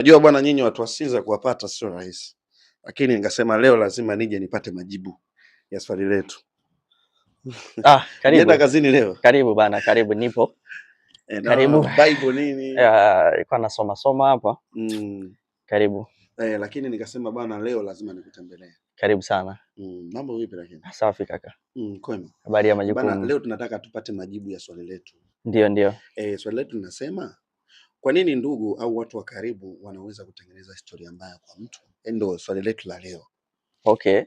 Najua bwana, nyinyi watu wa Sinza kuwapata sio rahisi, lakini nikasema leo lazima nije nipate majibu ya swali letu. Ulienda Karibu. kazini leo? Karibu bana, karibu nipo. Na Karibu. Bible nini? Nilikuwa nasoma hapa. Karibu. Lakini nikasema bwana, leo lazima nikutembelee. Karibu sana. Mambo vipi lakini? Safi kaka. Kwema. Habari ya majukumu? Bwana, leo tunataka tupate majibu ya swali letu. Ndio. Swali letu linasema kwa nini ndugu au watu wa karibu wanaweza kutengeneza historia mbaya kwa mtu? Ndio swali letu la leo. Okay.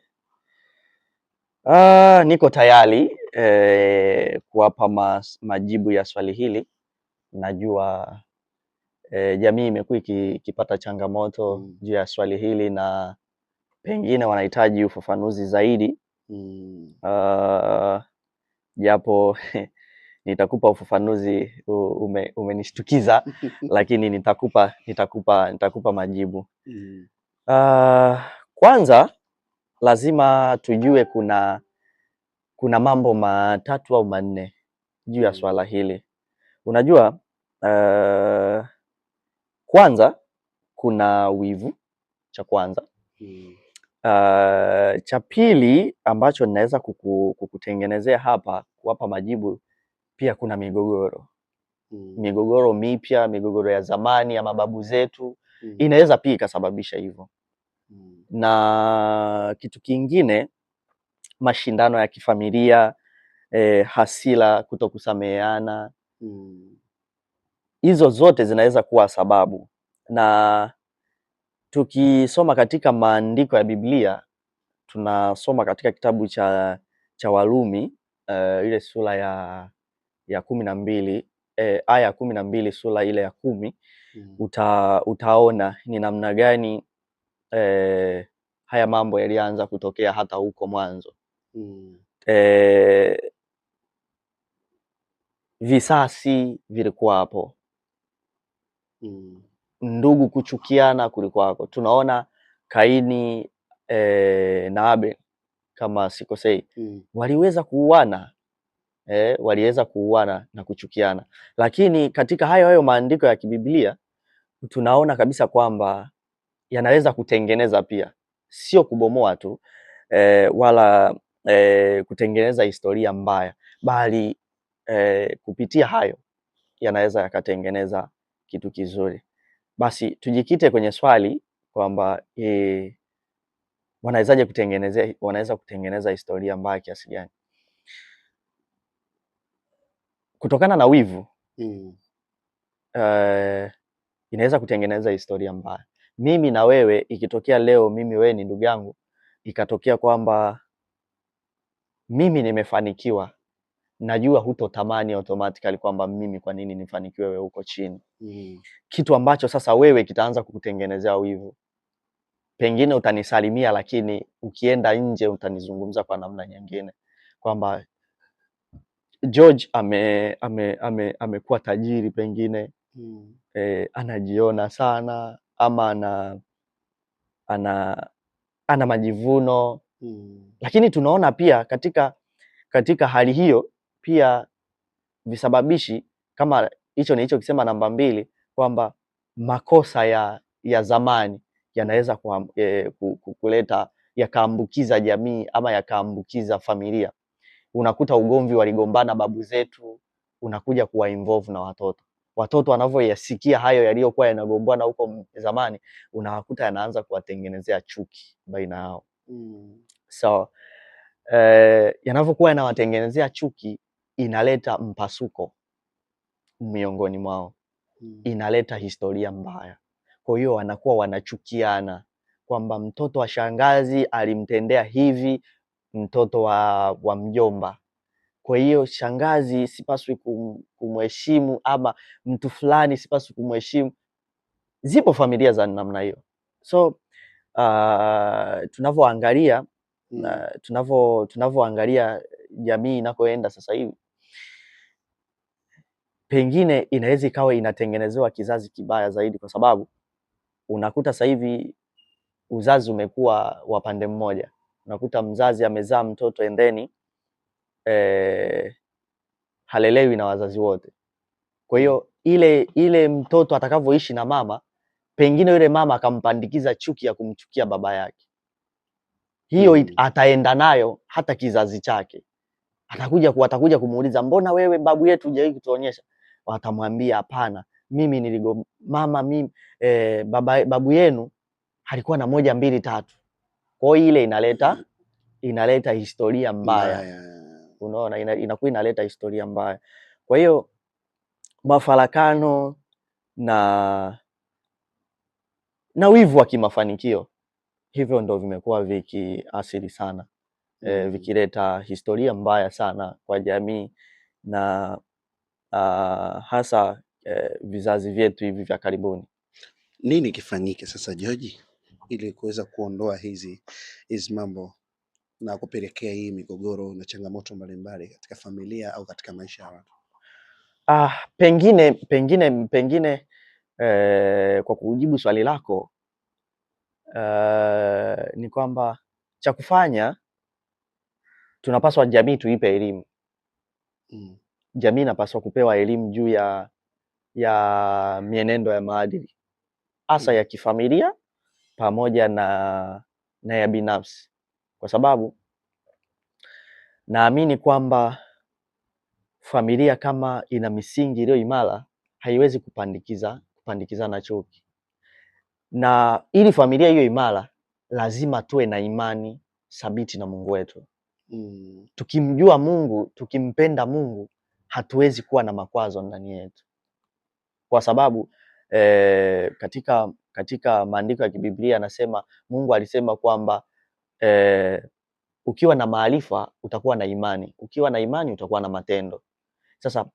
Niko tayari kuwapa majibu ya swali hili. Najua jamii imekuwa ikipata changamoto juu ya swali hili na pengine wanahitaji ufafanuzi zaidi. Japo nitakupa ufafanuzi, umenishtukiza lakini nitakupa majibu. Kwanza lazima tujue kuna mambo matatu au manne juu ya swala hili. Unajua, kwanza kuna wivu, cha kwanza. Cha pili ambacho ninaweza kukutengenezea hapa kuwapa majibu, pia kuna migogoro. Migogoro mipya, migogoro ya zamani ya mababu zetu, inaweza pia ikasababisha hivyo. Na kitu kingine, mashindano ya kifamilia, hasira, kutokusameheana. Hizo zote zinaweza kuwa sababu. Na tukisoma katika maandiko ya Biblia, tunasoma katika kitabu cha Warumi, ile sura ya 12, aya 12, sura ile ya 10, utaona ni namna gani haya mambo yalianza kutokea hata huko mwanzo. Visasi vilikuwa hapo. Ndugu kuchukiana kulikuwa hapo. Tunaona Kaini na Abel, kama sikosei, waliweza kuuana na kuchukiana. Lakini katika hayo maandiko ya kibiblia tunaona kabisa kwamba yanaweza kutengeneza pia, sio kubomoa tu, wala kutengeneza historia mbaya, bali kupitia hayo yanaweza yakatengeneza kitu kizuri. Basi tujikite kwenye swali kwamba wanaweza kutengeneza historia mbaya kiasi gani? Kutokana na wivu, inaweza kutengeneza historia mbaya. Mimi na wewe, ikitokea leo mimi wewe ni ndugu yangu, ikatokea kwamba mimi nimefanikiwa, najua hutotamani automatically kwamba mimi kwa nini nifanikiwe wewe uko chini. Kitu ambacho sasa wewe kitaanza kukutengenezea wivu. Pengine utanisalimia, lakini ukienda nje utanizungumza kwa namna nyingine kwamba George amekuwa tajiri, pengine anajiona sana, ama ana majivuno. Lakini tunaona pia katika hali hiyo pia visababishi kama hicho nilichokisema namba 2, kwamba makosa ya zamani yanaweza kuleta yakaambukiza jamii ama yakaambukiza familia. Unakuta ugomvi, waligombana babu zetu, unakuja kuwa involve na watoto wanavyoyasikia hayo yaliyokuwa yanagombana huko zamani, unakuta yanaanza kuwatengenezea chuki baina yao. So yanavyokuwa yanawatengenezea chuki, inaleta mpasuko miongoni mwao, inaleta historia mbaya. Kwa hiyo wanakuwa wanachukiana kwamba mtoto wa shangazi alimtendea hivi mtoto wa mjomba, kwa hiyo shangazi sipaswi kumheshimu, ama mtu fulani sipaswi kumheshimu. Zipo familia za namna hiyo. So tunavyoangalia jamii inakoenda sasa hivi, pengine inaweza ikawa inatengenezewa kizazi kibaya zaidi, kwa sababu unakuta sasa hivi uzazi umekuwa wa pande mmoja. Unakuta mzazi amezaa mtoto and then halelewi na wazazi wote. Kwa hiyo ile mtoto atakavyoishi na mama pengine yule mama akampandikiza chuki ya kumchukia baba yake. Hiyo ataenda nayo hata kizazi chake. Watakuja kumuuliza, mbona wewe babu yetu hujawahi kutuonyesha? Watamwambia hapana, mimi babu yenu alikuwa na 1 2 3. Kwa hiyo ile inaleta historia mbaya. Unaona, inakuwa inaleta historia mbaya. Kwa hiyo mafarakano na wivu wa kimafanikio, hivyo ndo vimekuwa vikiathiri sana, vikileta historia mbaya sana kwa jamii na hasa vizazi vyetu hivi vya karibuni. Nini kifanyike sasa George, ili kuweza kuondoa hizi mambo na kupelekea hii migogoro na changamoto mbalimbali katika familia au katika maisha ya watu? Pengine kwa kujibu swali lako, ni kwamba cha kufanya, tunapaswa jamii tuipe elimu. Jamii inapaswa kupewa elimu juu ya mienendo ya maadili, hasa ya kifamilia pamoja na ya binafsi, kwa sababu naamini kwamba familia kama ina misingi iliyo imara haiwezi kupandikizana chuki, na ili familia hiyo imara lazima tuwe na imani thabiti na Mungu wetu. Tukimjua Mungu, tukimpenda Mungu, hatuwezi kuwa na makwazo ndani yetu, kwa sababu katika maandiko ya kibiblia anasema, Mungu alisema kwamba ukiwa na maarifa utakuwa na imani, ukiwa na imani utakuwa na matendo. Sasa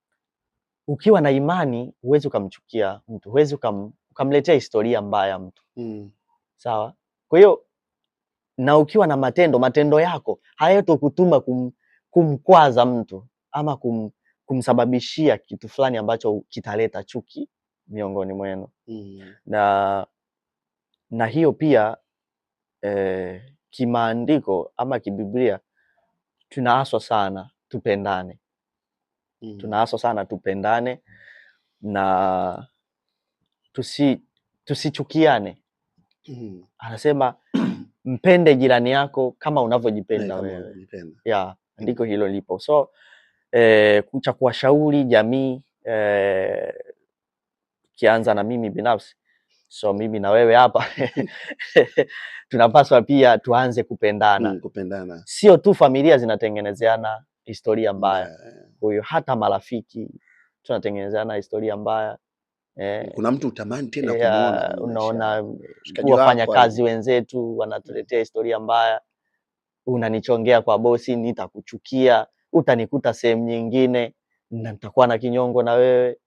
ukiwa na imani huwezi ukamchukia mtu, huwezi ukamletea historia mbaya mtu. Sawa? Kwa hiyo na ukiwa na matendo yako hayatokutuma kumkwaza mtu ama kumsababishia kitu fulani ambacho kitaleta chuki miongoni mwenu. Na hiyo pia kimaandiko ama kibiblia tunaaswa sana tupendane. Tunaaswa sana tupendane na tusichukiane. Anasema mpende jirani yako kama unavyojipenda wewe. Ndiko hilo lipo. So cha kuwashauri jamii, kianza na mimi binafsi, so mimi na wewe hapa tunapaswa pia tuanze kupendana. Sio tu familia zinatengenezeana historia mbaya, kwa hiyo hata marafiki tunatengenezeana historia mbaya. Kuna mtu utamani tena kumuona, unaona wafanya kazi wenzetu wanatuletea historia mbaya, unanichongea kwa bosi, nitakuchukia, utanikuta sehemu nyingine na nitakuwa na kinyongo na wewe.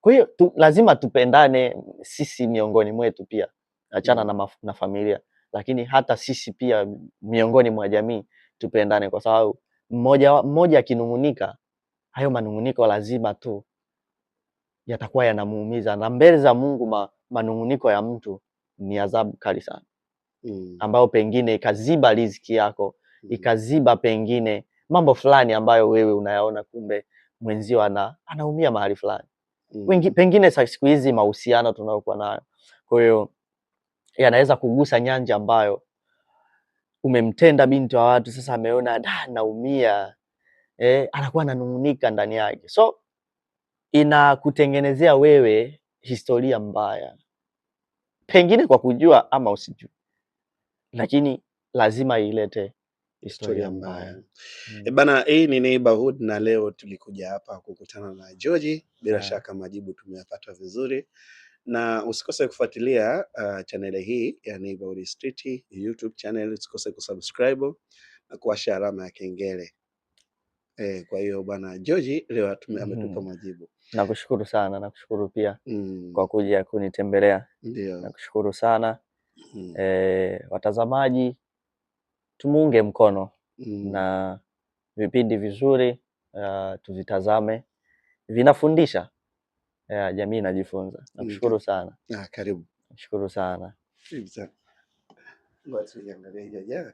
Kwa hiyo lazima tupendane sisi miongoni mwetu pia, achana na familia, lakini hata sisi pia miongoni mwa jamii tupendane, kwa sababu mmoja akinungunika, hayo manunguniko lazima tu yatakuwa yanamuumiza, na mbele za Mungu manunguniko ya mtu ni adhabu kali sana, ambayo pengine ikaziba riziki yako, ikaziba pengine mambo fulani ambayo wewe unayaona, kumbe mwenzio anaumia mahali fulani. Pengine siku hizi mahusiano tunayokuwa nayo, kwa hiyo yanaweza kugusa nyanja ambayo umemtenda binti wa watu, sasa ameona naumia, anakuwa ananungunika ndani yake, so inakutengenezea wewe historia mbaya, pengine kwa kujua ama usijue, lakini lazima ilete historia mbaya. Bana, hii ni Neighborhood na leo tulikuja hapa kukutana na George. Bila shaka majibu tumeyapata vizuri, na usikose kufuatilia channel hii ya Neighborhood Street YouTube channel. Usikose kusubscribe na kuwasha alama ya kengele. Kwa hiyo bwana George leo ametupa majibu. Nakushukuru sana, nakushukuru pia kwa kuja kunitembelea. Ndio. Nakushukuru sana. Watazamaji, tumuunge mkono na vipindi vizuri, tuvitazame, vinafundisha, jamii inajifunza. Nakushukuru sana. Karibu. Nakushukuru sana. Ngoja tuangalie.